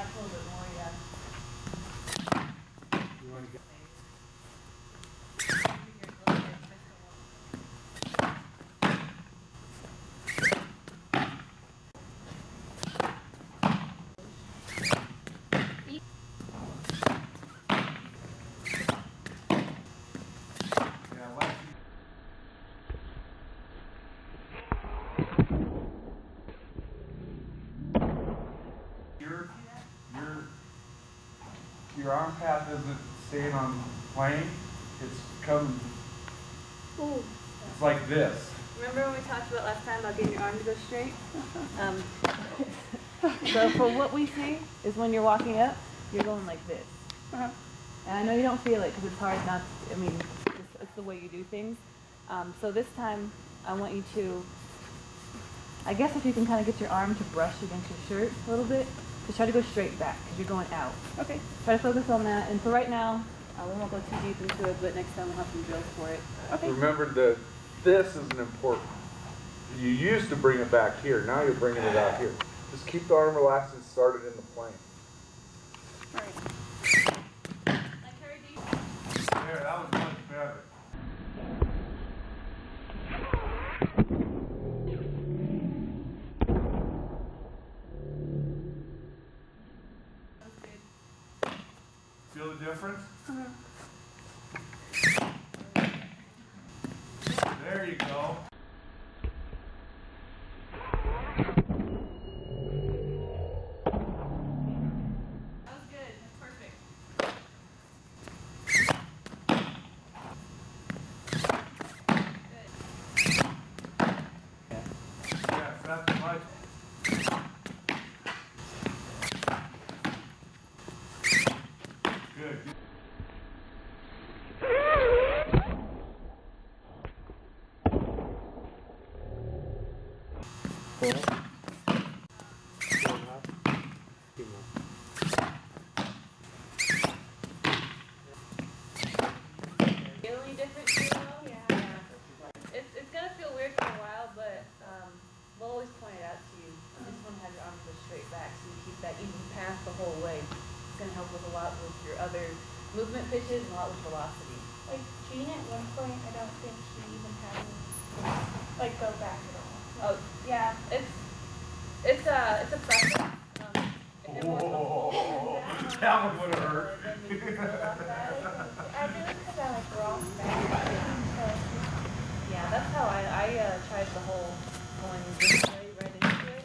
that's a little bit more, yeah. You want to get your arm path isn't staying on plane, it's coming. Ooh. It's like this. Remember when we talked about last time about getting your arm to go straight? So for what we see is when you're walking up, you're going like this. And I know you don't feel it because it's hard not to, I mean, it's the way you do things. So this time I want you to, I guess if you can kind of get your arm to brush against your shirt a little bit, just try to go straight back because you're going out. Okay. Try to focus on that. And for right now, we won't go too deep into it, but next time we'll have some drills for it. Okay. Remember that this isn't important. You used to bring it back here. Now you're bringing it out here. Just keep the arm relaxed and start it in the plane. All right. There, that was much better. Feel the difference? There you go. That was good. That's perfect. Good. Yes, that's much. Good. Feeling different too, though? Yeah. It's gonna feel weird for a while, but we'll always point it out to you. You just want to have your arms go straight back so you keep that even path the whole way. It's gonna help with a lot with your other movement pitches and a lot with velocity. Like Gene at one point, I don't think she even had me like go back at all. Oh yeah, it's a process. Whoa, that one would have hurt. I do it because I like rock back. So Yeah, that's how I tried the whole going this way right into it.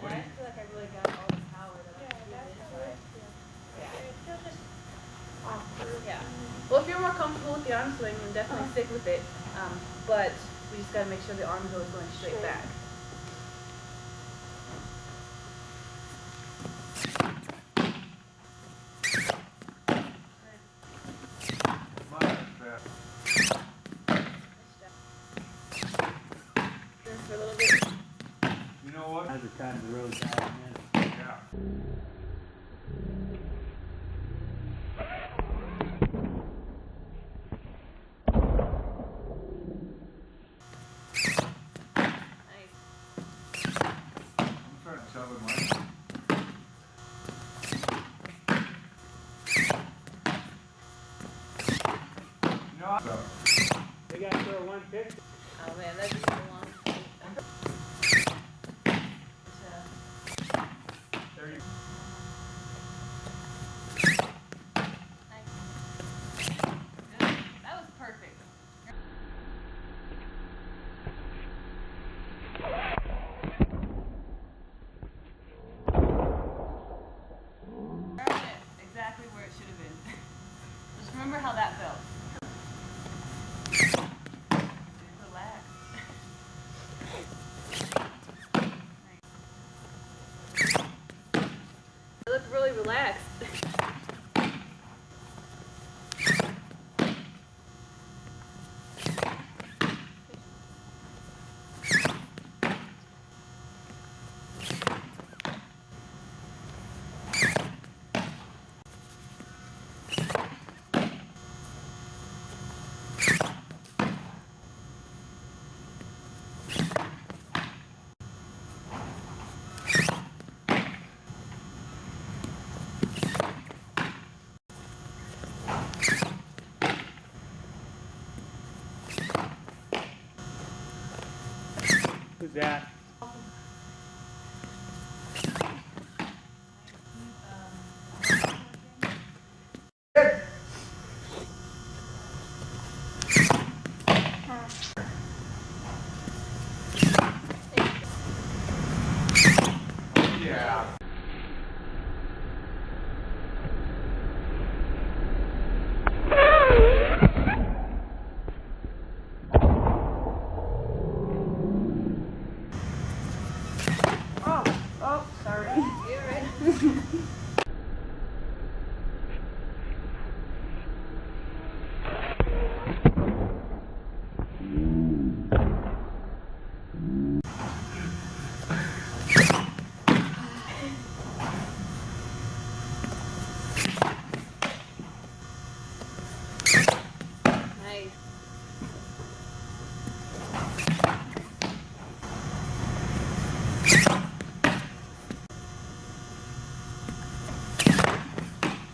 And I feel like I really got all the power that I could that's do how inside. it feels. Yeah. It feels just awkward. Yeah. Well, if you're more comfortable with the arm swing, then definitely stick with it. But we just gotta make sure the arm is always going straight back. For a little bit. You know what? As it kind of rolls down, man. Yeah. Nice. I'm trying to shove it my. You know, They got to throw one picture. Oh man, that'd be so long. there you Nice. Good. That was perfect. Exactly where it should have been. Just remember how that felt. Relax. You look really relaxed. Who's that? Yeah. Oh, sorry. You're right. Nice.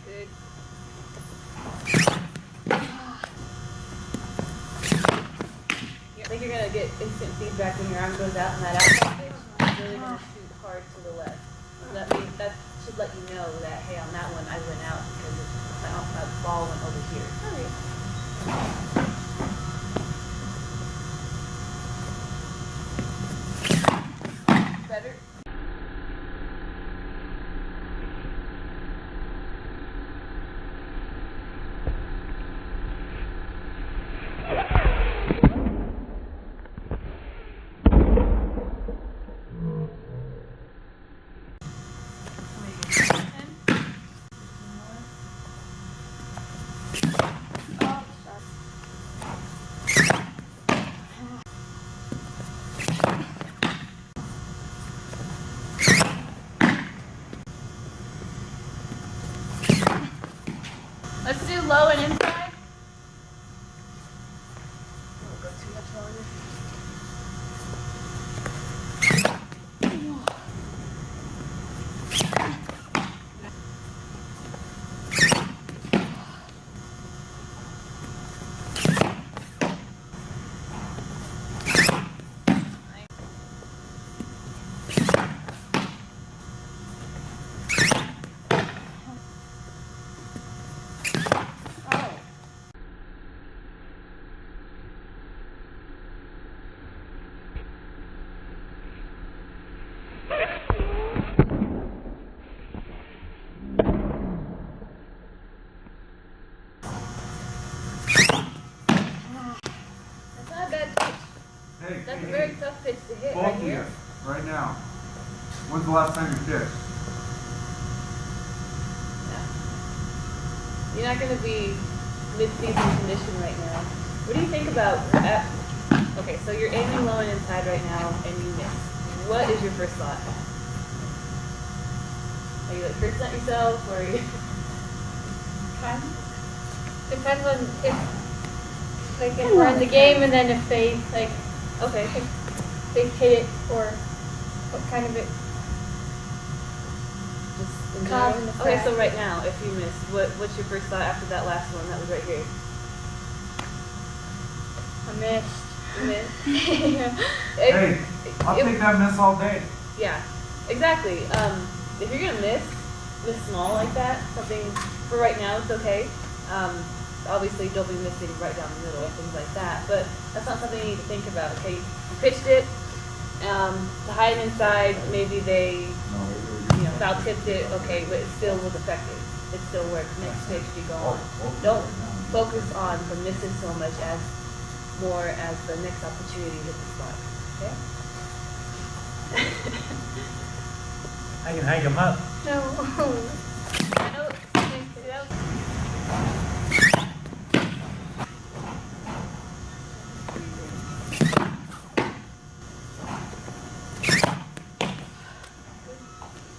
Good. I think you're gonna get instant feedback when your arm goes out and that outside pitch. It's really gonna shoot hard to the left. So that should let you know that, hey, on that one I went out because my ball went over here. Better. Let's do low and inside. Don't go too much longer. That's not a bad pitch. Hey, That's a very tough pitch to hit both right of here. you, right now. When's the last time you pitched? Yeah. You're not going to be mid-season condition right now. What do you think about that? Okay, so you're aiming low and inside right now, and you miss. What is your first thought? Are you like cursing at yourself, or are you? Depends on if we're in the game, and then if they Okay. if they hit it or what kind of it. Just in Cause general? and Okay, effect. so right now, if you miss, what's your first thought after that last one that was right here? I missed. You missed? Hey, I'll it- take that miss all day. Yeah, exactly. If you're gonna miss small like that, something for right now, it's okay. Obviously, don't be missing right down the middle and things like that. But that's not something you need to think about. Okay, you pitched it. The high and inside, maybe they, foul tipped it. Okay, but it still was effective. It still worked. Next pitch, you go on. Don't focus on the missing so much as more as the next opportunity to hit the spot. Okay. I can hang him up. No. I know. That was-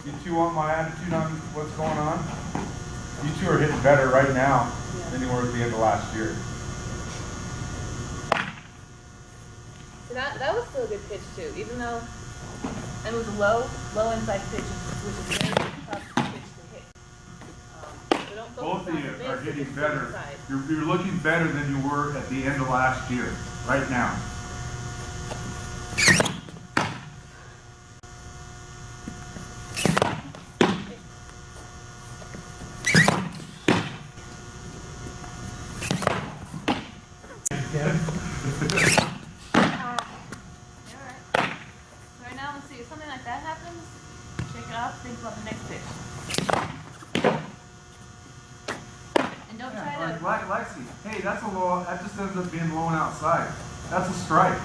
You two want my attitude on what's going on? You two are hitting better right now than you were at the end of last year. So that was still a good pitch too, even though it was a low inside pitch, which is a very tough pitch to hit. So don't Both focus of on you the are miss, hitting it's better. inside. You're looking better than you were at the end of last year, right now. think about the next pitch. And don't try to. Like Lexi, hey, that's a low, that just ends up being low and outside. That's a strike.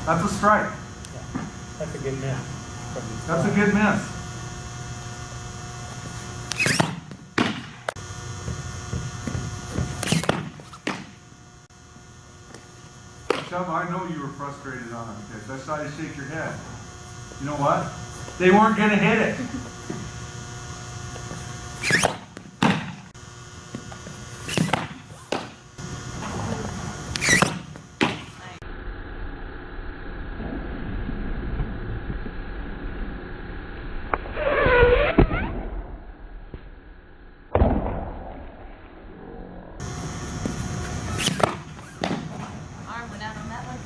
That's a strike. That's a good miss. That's a good miss. Chubb, I know you were frustrated on that pitch. I saw you shake your head. You know what? They weren't going to hit it. Arm went out on that one.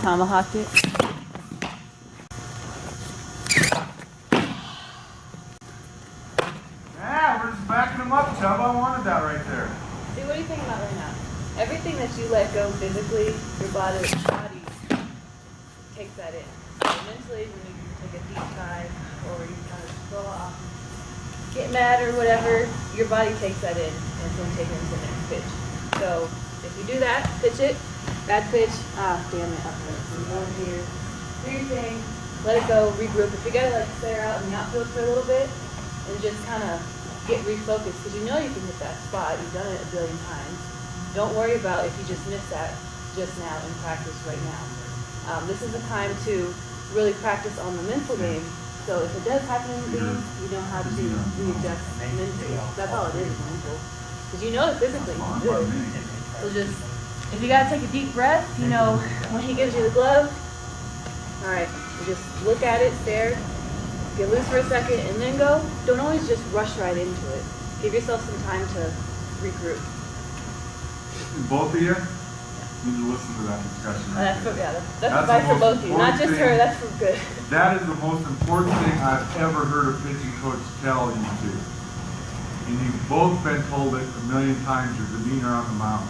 Tomahawked it. Yeah, we're just backing them up, Chubb. I wanted that right there. See, what are you thinking about right now? Everything that you let go physically, your body takes that in. So mentally, when you take a deep dive or you kind of go off, get mad or whatever, your body takes that in and it's going to take it into the next pitch. So if you do that, pitch it, bad pitch, damn it, over here, do your thing, let it go, regroup. If you gotta like clear out in the outfield for a little bit and just kind of get refocused, because you know you can hit that spot, you've done it a billion times. Don't worry about if you just missed that just now in practice right now. This is the time to really practice on the mental game. So if it does happen in the game, you know how to readjust mentally. That's all it is, mental. Because you know it physically, you can do it. So just, if you gotta take a deep breath, you know, when he gives you the glove, all right, you just look at it, stare, get loose for a second, and then go. Don't always just rush right into it. Give yourself some time to regroup. Both of you need to listen to that discussion. That's advice for both of you, not just her. That's for good. That is the most important thing I've ever heard a pitching coach tell you to. And you've both been told it a million times. Your demeanor on the mound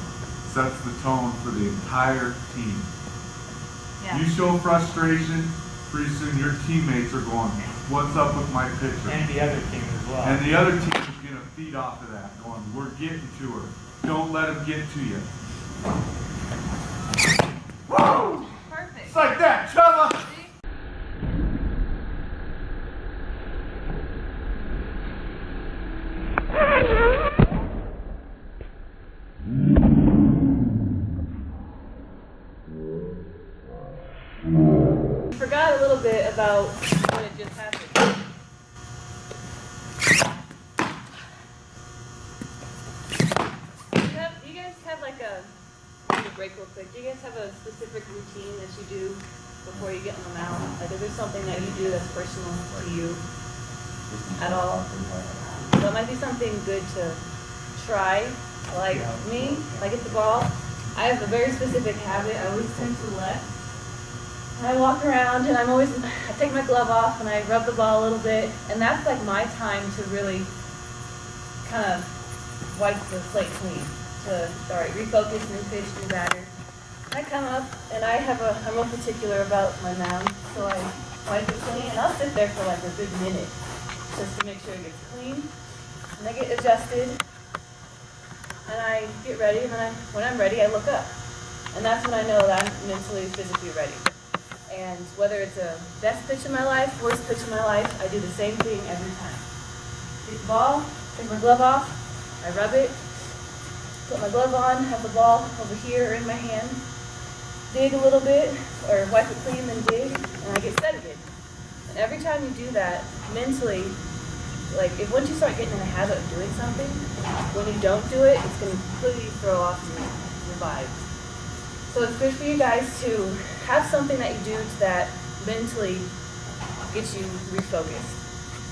sets the tone for the entire team. Yeah. You show frustration, pretty soon your teammates are going, what's up with my pitcher? And the other team as well. And the other team is going to feed off of that, going, we're getting to her. Don't let him get to you. Woo! Perfect. It's like that, Chubba! Forgot a little bit about what had just happened. You guys have like a break real quick. Do you guys have a specific routine that you do before you get on the mound? Like, is there something that you do that's personal to you at all? So it might be something good to try. Like me, like at the ball, I have a very specific habit. I always turn to the left. I walk around and I take my glove off and I rub the ball a little bit, and that's like my time to really kind of wipe the slate clean. Refocus, new pitch, new batter. I come up and I'm real particular about my mound, so I wipe it clean and I'll sit there for like a good minute just to make sure it gets clean. And I get adjusted and I get ready, and then when I'm ready, I look up. And that's when I know that I'm mentally, physically ready. And whether it's a best pitch of my life, worst pitch of my life, I do the same thing every time. Take the ball, take my glove off, I rub it, put my glove on, have the ball over here or in my hand, dig a little bit, or wipe it clean, then dig, and I get set again. And every time you do that, mentally, like once you start getting in the habit of doing something, when you don't do it, it's going to completely throw off your vibe. So it's good for you guys to have something that you do that mentally gets you refocused.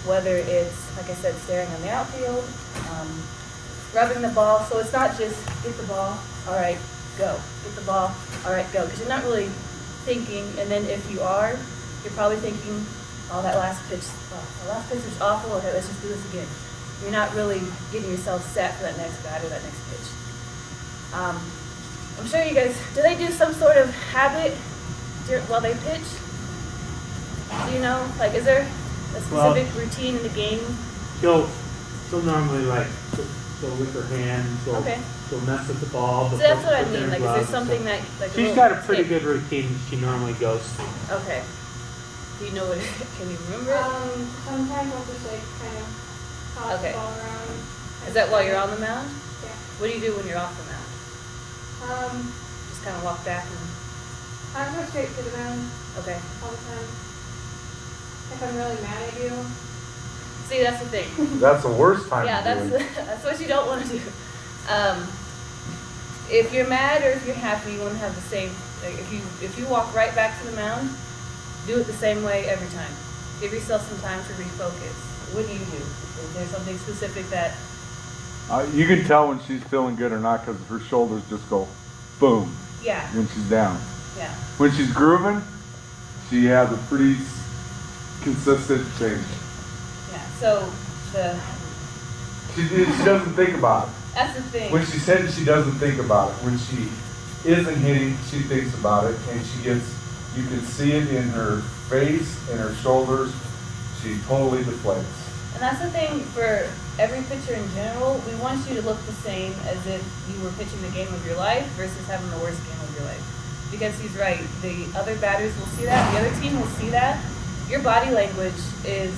Whether it's, like I said, staring on the outfield, rubbing the ball. So it's not just get the ball, all right, go. Get the ball, all right, go. Because you're not really thinking, and then if you are, you're probably thinking, oh, that last pitch, the last pitch was awful, okay, let's just do this again. You're not really getting yourself set for that next bat or that next pitch. I'm sure you guys, do they do some sort of habit while they pitch? Do you know? Like, is there a specific routine in the game? She'll normally like she'll lick her hands. She'll mess with the ball. So that's what I mean. Like, is there something that like? She's got a pretty good routine she normally goes through. Okay. Do you know what? Can you remember it? Sometimes I'll just like kind of toss Okay. the ball around. Is that while you're on the mound? Yeah. What do you do when you're off the mound? Just kind of walk back and. I go straight to the mound Okay. all the time. If I'm really mad at you. See, that's the thing. That's the worst time Yeah, to do it. that's what you don't want to do. If you're mad or if you're happy, you want to have the same. Like if you walk right back to the mound, do it the same way every time. Give yourself some time to refocus. What do you do? Is there something specific that? You can tell when she's feeling good or not because her shoulders just go boom Yeah. when she's down. Yeah. When she's grooving, she has a pretty consistent change. Yeah. So She doesn't think about it. that's the thing. When she's hitting, she doesn't think about it. When she isn't hitting, she thinks about it, and you can see it in her face, in her shoulders. She totally deflates. And that's the thing for every pitcher in general. We want you to look the same as if you were pitching the game of your life versus having the worst game of your life. Because he's right. The other batters will see that. The other team will see that. Your body language is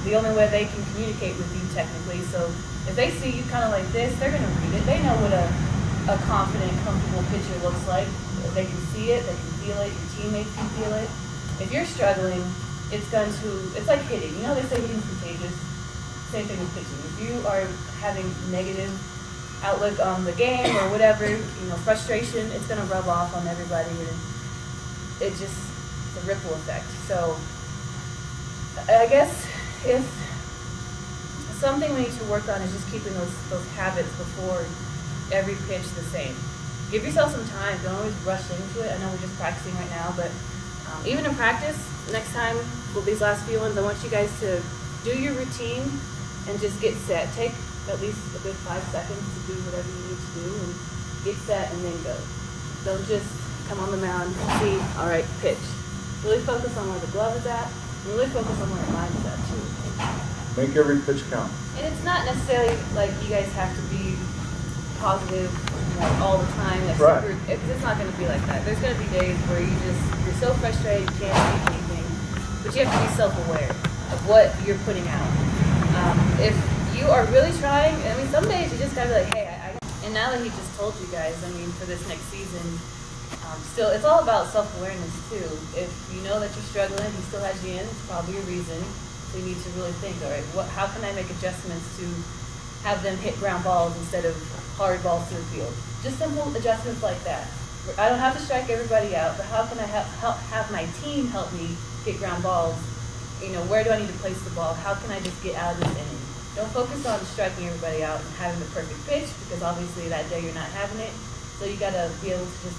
the only way they can communicate with you technically. So if they see you kind of like this, they're going to read it. They know what a confident, comfortable pitcher looks like. They can see it. They can feel it. Your teammates can feel it. If you're struggling, it's like hitting. You know they say hitting's contagious. Same thing with pitching. If you are having negative outlook on the game or whatever, frustration, it's going to rub off on everybody, and it's a ripple effect. So I guess if something we need to work on is just keeping those habits before every pitch the same. Give yourself some time. Don't always rush into it. I know we're just practicing right now, but even in practice, next time, well, these last few ones, I want you guys to do your routine and just get set. Take at least a good 5 seconds to do whatever you need to do and get set and then go. Don't just come on the mound, see, all right, pitch. Really focus on where the glove is at and really focus on where your mind's at too. Make every pitch count. And it's not necessarily like you guys have to be positive all the time. Right. It's not going to be like that. There's going to be days where you're so frustrated you can't see anything, but you have to be self-aware of what you're putting out. If you are really trying, some days you just got to be like, hey, and now that he just told you guys, for this next season, still, it's all about self-awareness too. If you know that you're struggling, he still has you in, it's probably a reason. So you need to really think, all right, how can I make adjustments to have them hit ground balls instead of hard balls to the field? Just simple adjustments like that. I don't have to strike everybody out, but how can I have my team help me hit ground balls? Where do I need to place the ball? How can I just get out of this inning? Don't focus on striking everybody out and having the perfect pitch, because obviously that day you're not having it. So you got to be able to just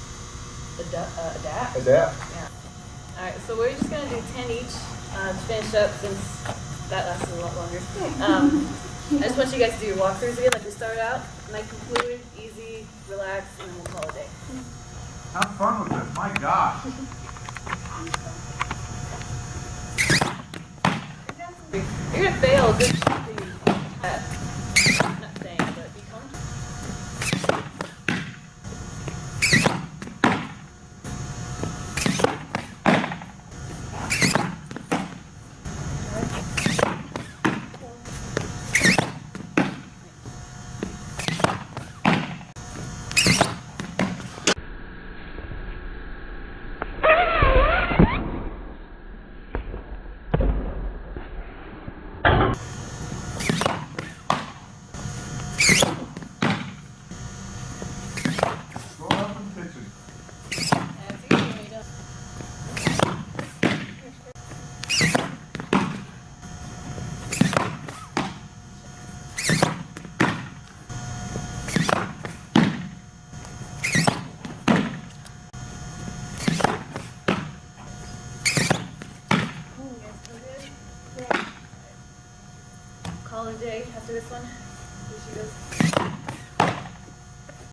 adapt. Adapt. Yeah. All right, so we're just going to do 10 each to finish up since that lasted a lot longer. I just want you guys to do your walkthroughs again, like we started out. Nice and fluid, easy, relax, and then we'll call it a day. Have fun with this. My gosh. You're going to fail a good shot that I'm not saying, but be comfortable. Let's do this one. Here she goes.